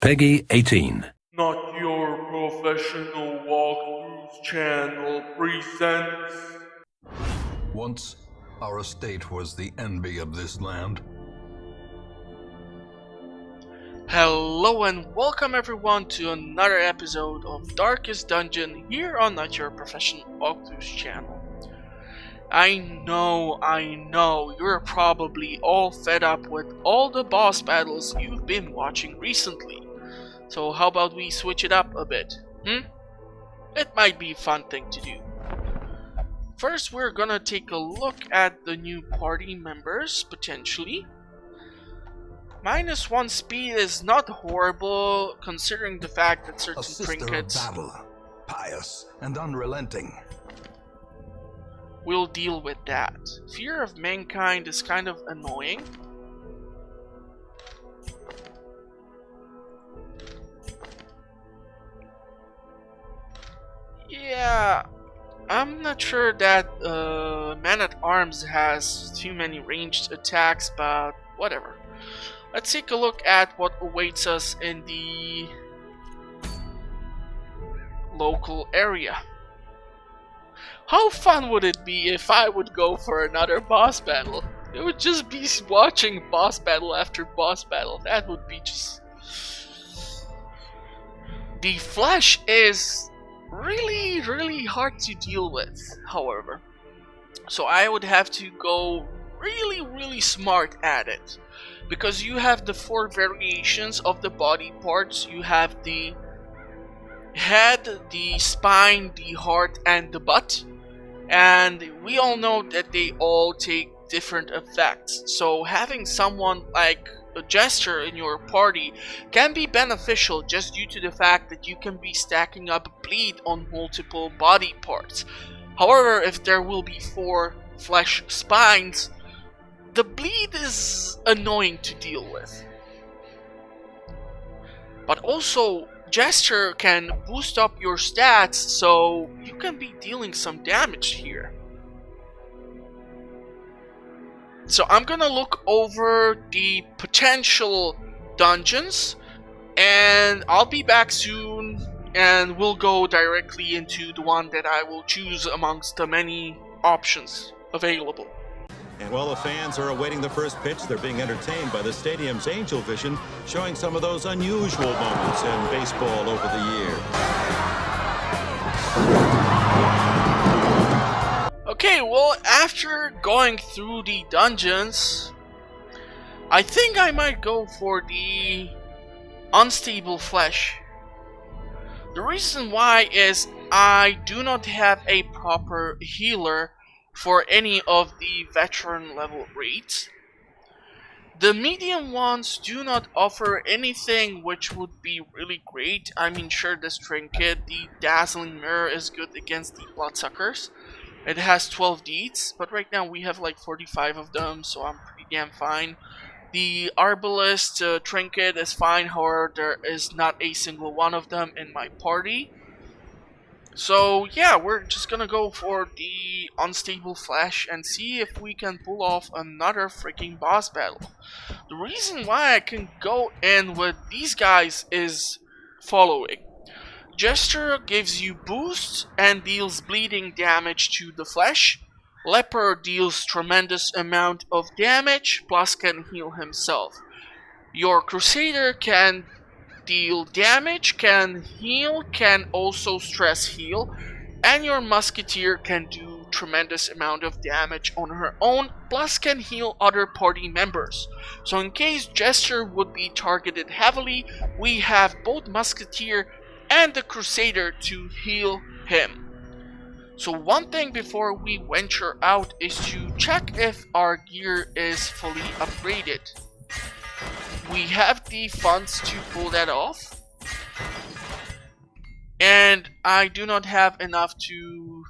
Peggy 18. Not Your Professional Walkthroughs channel presents. Once, our estate was the envy of this land. Hello and welcome everyone to another episode of Darkest Dungeon here on Not Your Professional Walkthroughs channel. I know, you're probably all fed up with all the boss battles you've been watching recently. So how about we switch it up a bit, It might be a fun thing to do. First, we're gonna take a look at the new party members, potentially. -1 speed is not horrible, considering the fact that A certain sister trinkets of battle, pious and unrelenting. will deal with that. Fear of mankind is kind of annoying. Yeah, I'm not sure that Man-at-Arms has too many ranged attacks, but whatever. Let's take a look at what awaits us in the local area. How fun would it be if I would go for another boss battle? It would just be watching boss battle after boss battle. That would be just... The flesh is really hard to deal with, however. So I would have to go really smart at it. Because you have the 4 variations of the body parts. You have the head, the spine, the heart, and the butt. And we all know that they all take different effects. So having someone like a jester in your party can be beneficial just due to the fact that you can be stacking up bleed on multiple body parts. However, if there will be 4 flesh spines, the bleed is annoying to deal with. But also, Jester can boost up your stats, so you can be dealing some damage here. So I'm gonna look over the potential dungeons, and I'll be back soon, and we'll go directly into the one that I will choose amongst the many options available. And while the fans are awaiting the first pitch, they're being entertained by the stadium's Angel Vision, showing some of those unusual moments in baseball over the years. Okay, well, after going through the dungeons, I think I might go for the unstable flesh. The reason why is I do not have a proper healer for any of the veteran level rates. The medium ones do not offer anything which would be really great. I mean, sure, this trinket, the dazzling mirror, is good against the bloodsuckers. It has 12 deeds, but right now we have like 45 of them, so I'm pretty damn fine. The arbalist trinket is fine, however there is not a single one of them in my party. So yeah, we're just gonna go for the unstable flesh and see if we can pull off another freaking boss battle. The reason why I can go in with these guys is following. Jester gives you boost and deals bleeding damage to the flesh. Leper deals tremendous amount of damage, plus can heal himself. Your Crusader can deal damage, can heal, can also stress heal, and your Musketeer can do tremendous amount of damage on her own, plus can heal other party members. So in case Jester would be targeted heavily, we have both Musketeer and the Crusader to heal him. So one thing before we venture out is to check if our gear is fully upgraded. We have the funds to pull that off, and I do not have enough to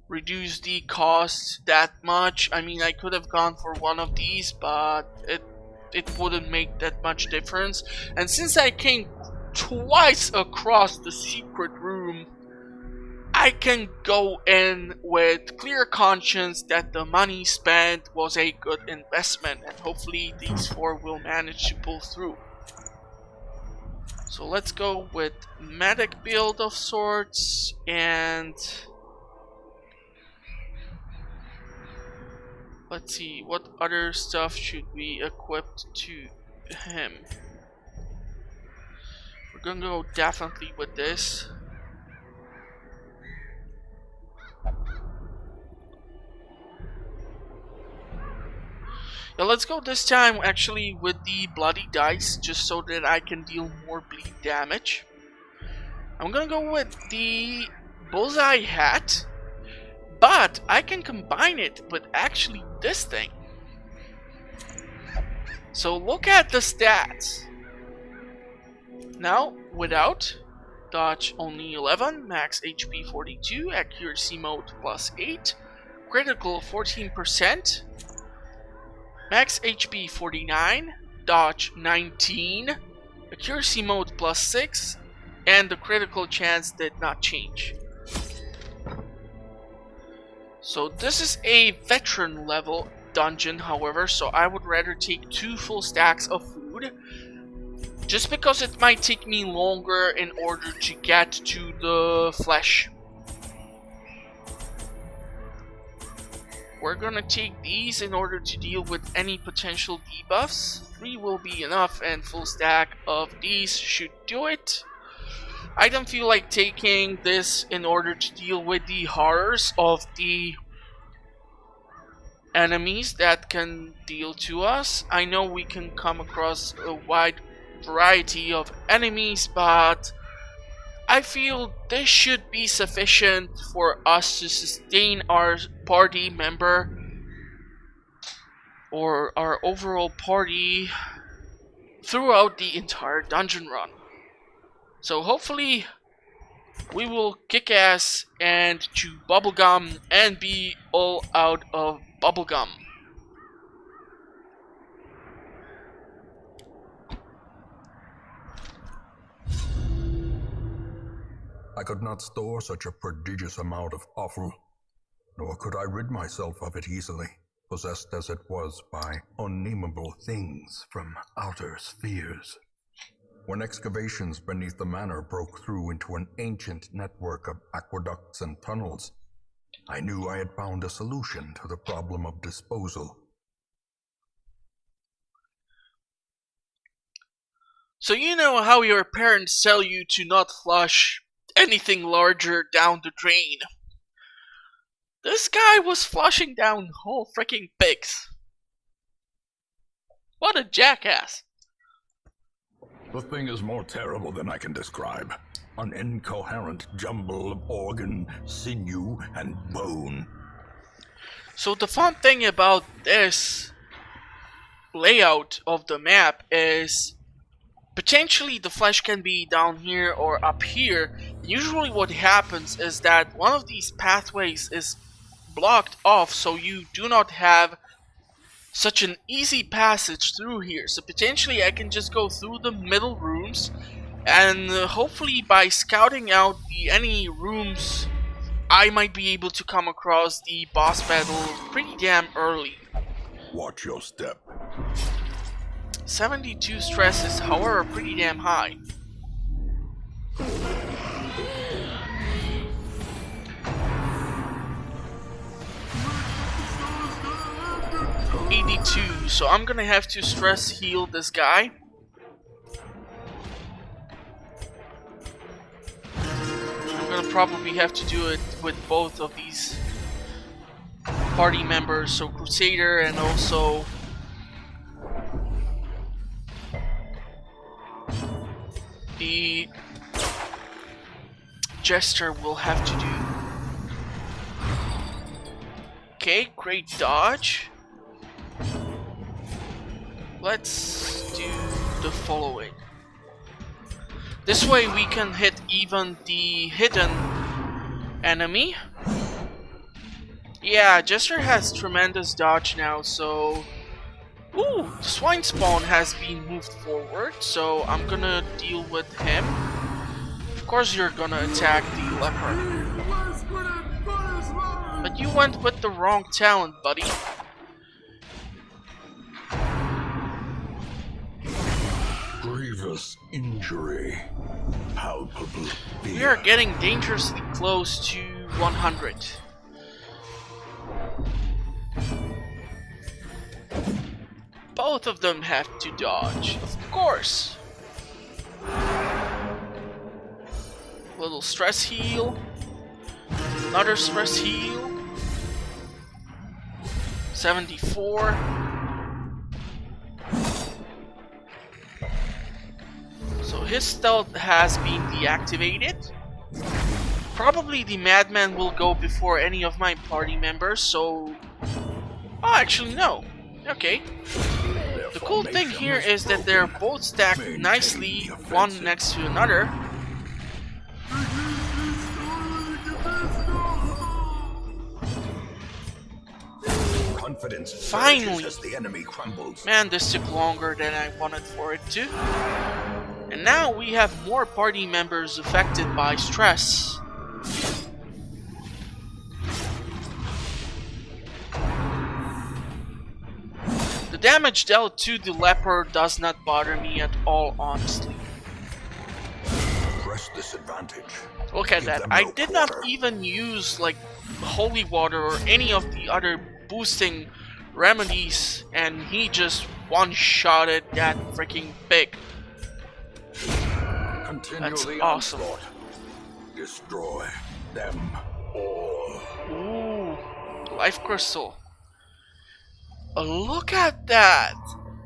reduce the cost that much. I mean, I could have gone for one of these, but it wouldn't make that much difference. And since I came twice across the secret room, I can go in with clear conscience that the money spent was a good investment, and hopefully these 4 will manage to pull through. So let's go with medic build of sorts, and let's see, what other stuff should we equip to him? We're gonna go definitely with this. Yeah, let's go this time actually with the bloody dice, just so that I can deal more bleed damage. I'm gonna go with the bullseye hat, but I can combine it with actually this thing. So look at the stats. Now, without, dodge only 11, max HP 42, accuracy mode plus 8, critical 14%, max HP 49, dodge 19, accuracy mode plus 6, and the critical chance did not change. So this is a veteran level dungeon, however, so I would rather take 2 full stacks of food, just because it might take me longer in order to get to the flesh. We're gonna take these in order to deal with any potential debuffs. 3 will be enough, and full stack of these should do it. I don't feel like taking this in order to deal with the horrors of the enemies that can deal to us. I know we can come across a wide variety of enemies, but I feel this should be sufficient for us to sustain our party member or our overall party throughout the entire dungeon run. So hopefully we will kick ass and chew bubblegum and be all out of bubblegum. I could not store such a prodigious amount of offal, nor could I rid myself of it easily, possessed as it was by unnameable things from outer spheres. When excavations beneath the manor broke through into an ancient network of aqueducts and tunnels, I knew I had found a solution to the problem of disposal. So you know how your parents tell you to not flush anything larger down the drain. This guy was flushing down whole freaking pigs. What a jackass. The thing is more terrible than I can describe. An incoherent jumble of organ, sinew, and bone. So the fun thing about this layout of the map is potentially the flesh can be down here or up here. Usually what happens is that one of these pathways is blocked off, so you do not have such an easy passage through here. So potentially I can just go through the middle rooms, and hopefully by scouting out any rooms I might be able to come across the boss battle pretty damn early. Watch your step. 72 stress is, however, pretty damn high. $82, so I'm gonna have to stress heal this guy. I'm gonna probably have to do it with both of these party members, so Crusader and also the Jester will have to do. Okay, great dodge. Let's do the following. This way we can hit even the hidden enemy. Yeah, Jester has tremendous dodge now, so... Ooh, the swine spawn has been moved forward, so I'm gonna deal with him. Of course you're gonna attack the leopard. But you went with the wrong talent, buddy. grievous injury. Palpable fear. We are getting dangerously close to 100. Both of them have to dodge, of course. Little stress heal. Another stress heal. 74. So his stealth has been deactivated. Probably the madman will go before any of my party members, so... Oh, actually no. Okay. The cool thing here is that they're both stacked nicely, one next to another. Confidence Finally! as the enemy crumbles. Man, this took longer than I wanted for it to. And now we have more party members affected by stress. The damage dealt to the leper does not bother me at all, honestly. Press this advantage. Look at Give that. them I no did not quarter. even use like holy water or any of the other boosting remedies, and he just one-shotted that freaking pig. Continue That's the awesome. onslaught. Destroy them all. Ooh, life crystal. Look at that!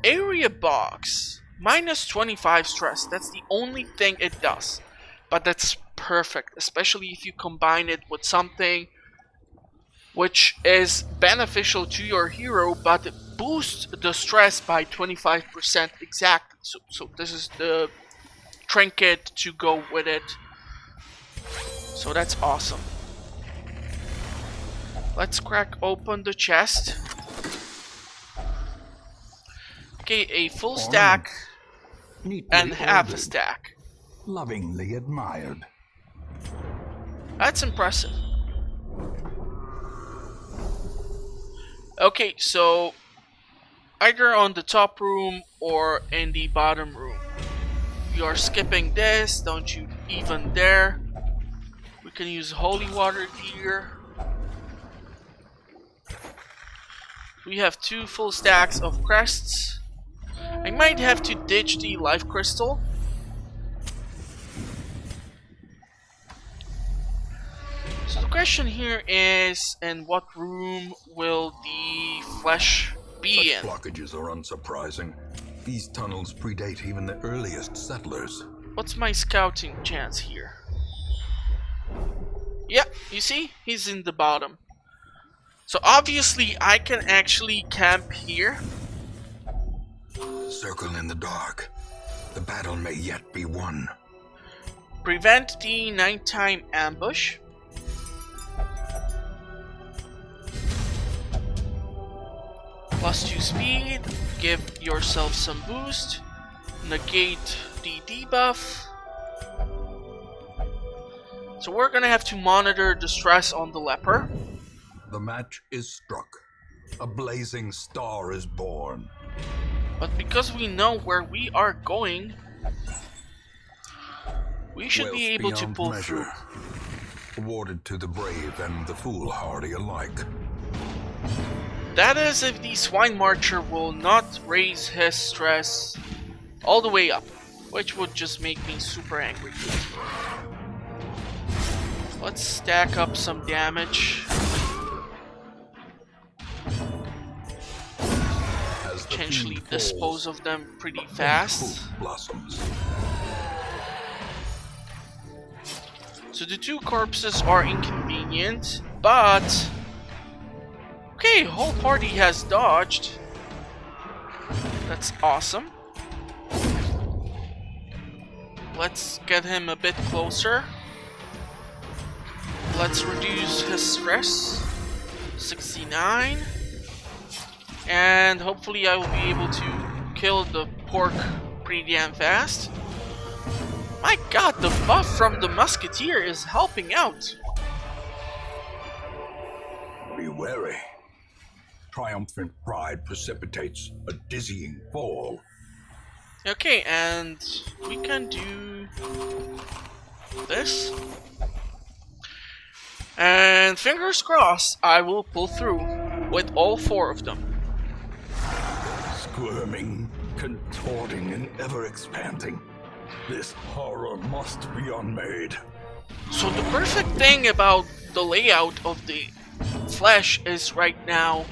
Area box. Minus 25 stress. That's the only thing it does. But that's perfect, especially if you combine it with something which is beneficial to your hero, but boosts the stress by 25% exactly. So this is the trinket to go with it. So that's awesome. Let's crack open the chest. Okay, a full stack Neatly and half a ordered, stack. lovingly admired. That's impressive. Okay, so either on the top room or in the bottom room. You are skipping this, don't you even dare. We can use holy water here. We have 2 full stacks of crests. I might have to ditch the life crystal. So the question here is, in what room will the flesh be in? Blockages are unsurprising. These tunnels predate even the earliest settlers. What's my scouting chance here? Yeah, you see? He's in the bottom. So obviously I can actually camp here. Circle in the dark. The battle may yet be won. Prevent the nighttime ambush. +2 speed. Give yourself some boost. Negate the debuff. So we're gonna have to monitor the stress on the leper. The match is struck. A blazing star is born. But because we know where we are going, we should be Wealth able to beyond pull measure. through. Awarded to the brave and the foolhardy alike. That is if the Swine Marcher will not raise his stress all the way up, which would just make me super angry. Let's stack up some damage. As the Potentially fiend dispose falls, of them pretty and fast. hope blossoms. So the 2 corpses are inconvenient, but... Okay, whole party has dodged. That's awesome. Let's get him a bit closer. Let's reduce his stress. 69. And hopefully I will be able to kill the pork pretty damn fast. My god, the buff from the musketeer is helping out. Be wary. Triumphant pride precipitates a dizzying fall. Okay, and we can do this. And fingers crossed, I will pull through with all 4 of them. Squirming, contorting, and ever expanding. This horror must be unmade. So the perfect thing about the layout of the flesh is right now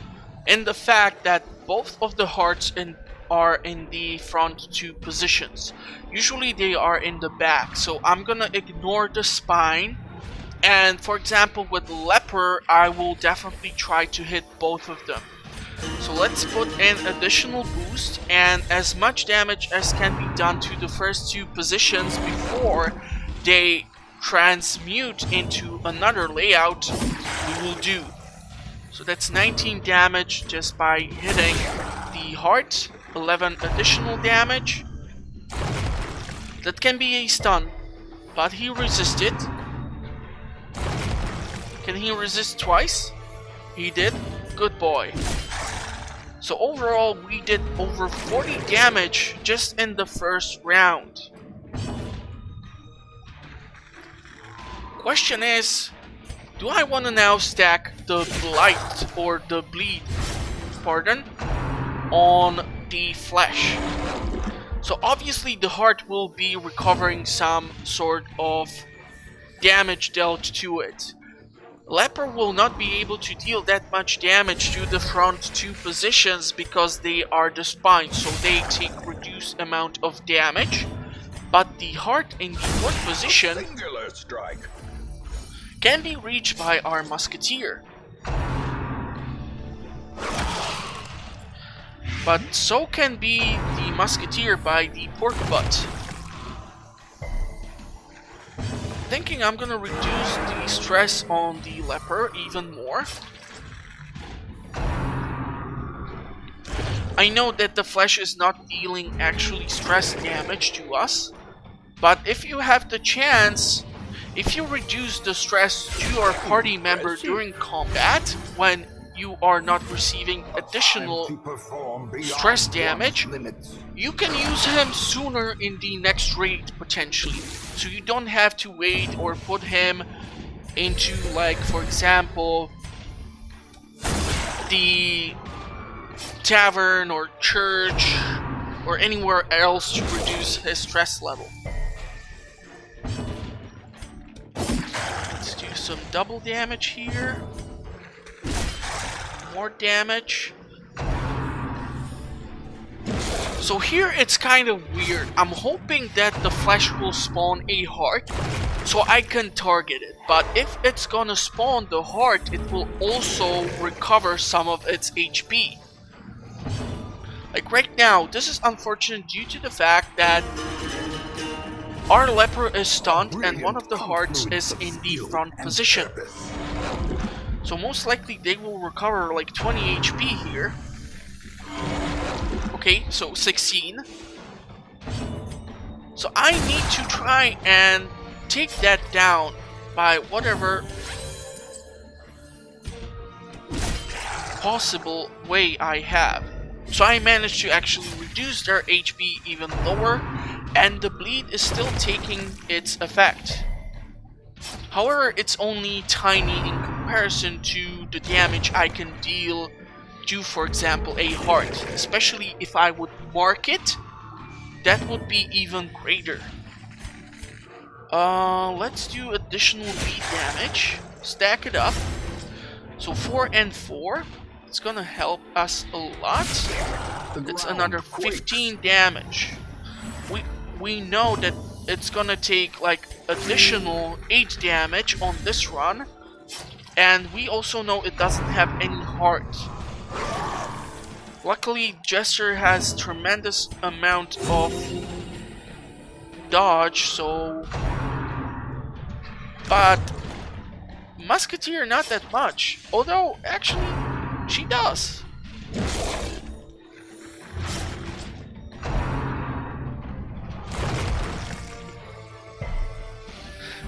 in the fact that both of the hearts are in the front 2 positions. Usually they are in the back, so I'm gonna ignore the spine. And for example, with Leper, I will definitely try to hit both of them. So let's put in additional boost and as much damage as can be done to the first 2 positions before they transmute into another layout, we will do. So that's 19 damage just by hitting the heart, 11 additional damage. That can be a stun, but he resisted. Can he resist twice? He did. Good boy. So overall, we did over 40 damage just in the first round. Question is, do I want to now stack the blight or the bleed, pardon, on the flesh? So obviously the heart will be recovering some sort of damage dealt to it. Leper will not be able to deal that much damage to the front 2 positions because they are the spine, so they take reduced amount of damage. But the heart in the 4th position Singular strike. can be reached by our musketeer. But so can be the musketeer by the pork butt. Thinking I'm gonna reduce the stress on the leper even more. I know that the flesh is not dealing actually stress damage to us, but if you have the chance, if you reduce the stress to your party member during combat when you are not receiving additional stress damage, you can use him sooner in the next raid potentially. So you don't have to wait or put him into, like, for example, the tavern or church or anywhere else to reduce his stress level. Let's do some double damage here. More damage. So here it's kind of weird. I'm hoping that the flesh will spawn a heart so I can target it. But if it's gonna spawn the heart, it will also recover some of its HP. Like right now, this is unfortunate due to the fact that our leper is stunned and one of the hearts is in the front position. So most likely they will recover like 20 HP here. Okay, so 16. So I need to try and take that down by whatever possible way I have. So I managed to actually reduce their HP even lower, and the bleed is still taking its effect. However, it's only tiny in comparison to the damage I can deal to, for example, a heart. Especially if I would mark it, that would be even greater. Let's do additional bleed damage. Stack it up. So 4 and 4. It's gonna help us a lot. It's another 15 damage. We know that it's gonna take like additional 8 damage on this run, and we also know it doesn't have any heart. Luckily, Jester has tremendous amount of dodge, so... But Musketeer not that much, although actually she does.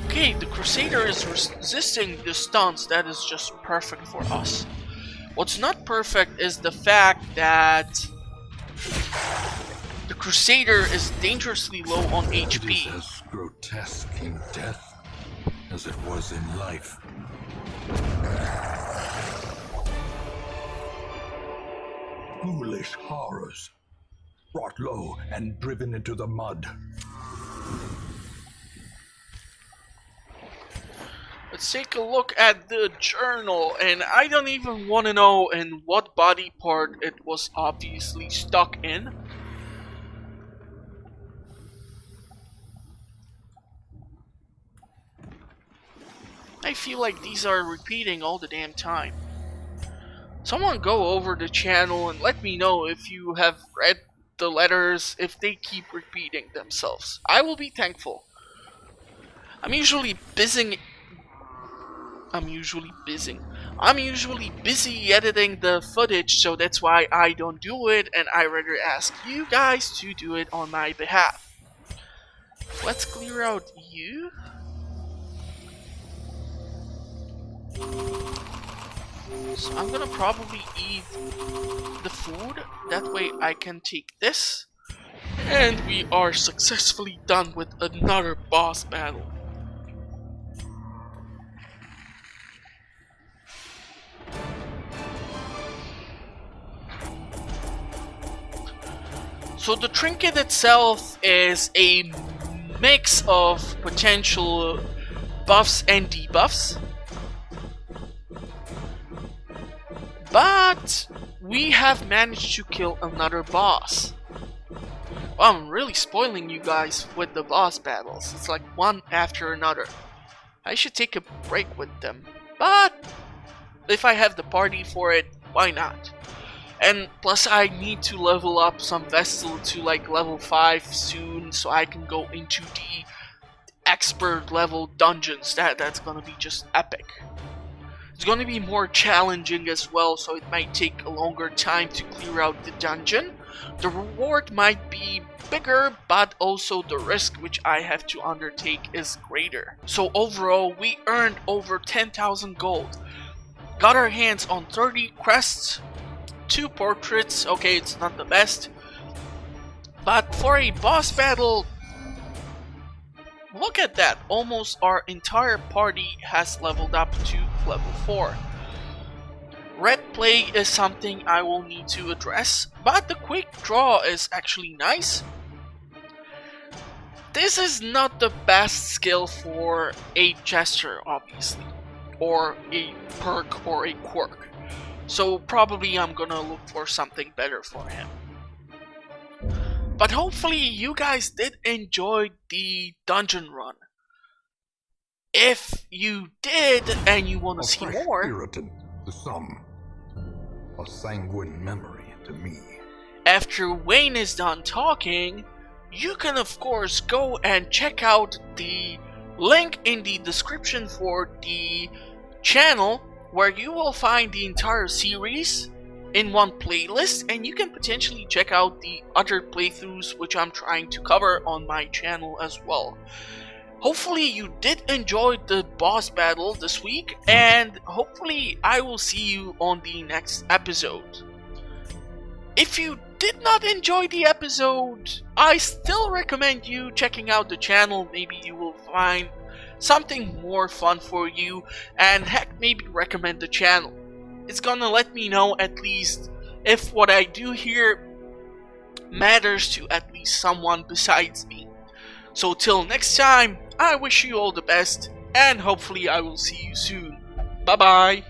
Okay, the Crusader is resisting the stunts. That is just perfect for us. What's not perfect is the fact that The Crusader is dangerously low on It is HP. as grotesque in death as it was in life. Foolish horrors, brought low and driven into the mud. Let's take a look at the journal, and I don't even want to know in what body part it was obviously stuck in. I feel like these are repeating all the damn time. Someone go over the channel and let me know if you have read the letters, if they keep repeating themselves. I will be thankful. I'm usually busy editing the footage, so that's why I don't do it, and I rather ask you guys to do it on my behalf. Let's clear out you. So I'm gonna probably eat the food, that way I can take this. And we are successfully done with another boss battle. So the trinket itself is a mix of potential buffs and debuffs. But we have managed to kill another boss. Wow, I'm really spoiling you guys with the boss battles. It's like one after another. I should take a break with them. But if I have the party for it, why not? And plus I need to level up some Vestal to like level 5 soon, so I can go into the expert level dungeons. That's gonna be just epic. It's gonna be more challenging as well, so it might take a longer time to clear out the dungeon. The reward might be bigger, but also the risk which I have to undertake is greater. So overall, we earned over 10,000 gold. Got our hands on 30 crests, 2 portraits. Okay, it's not the best, but for a boss battle, look at that, almost our entire party has leveled up to level 4. Red Plague is something I will need to address, but the quick draw is actually nice. This is not the best skill for a jester, obviously, or a perk or a quirk, so probably I'm gonna look for something better for him. But hopefully you guys did enjoy the dungeon run. If you did and you want to see fresh more, Puritan to some, a sanguine memory to me. after Wayne is done talking, you can of course go and check out the link in the description for the channel, where you will find the entire series in one playlist, and you can potentially check out the other playthroughs which I'm trying to cover on my channel as well. Hopefully you did enjoy the boss battle this week, and hopefully I will see you on the next episode. If you did not enjoy the episode, I still recommend you checking out the channel. Maybe you will find something more fun for you, and heck, maybe recommend the channel. It's gonna let me know at least if what I do here matters to at least someone besides me. So till next time, I wish you all the best, and hopefully I will see you soon. Bye bye.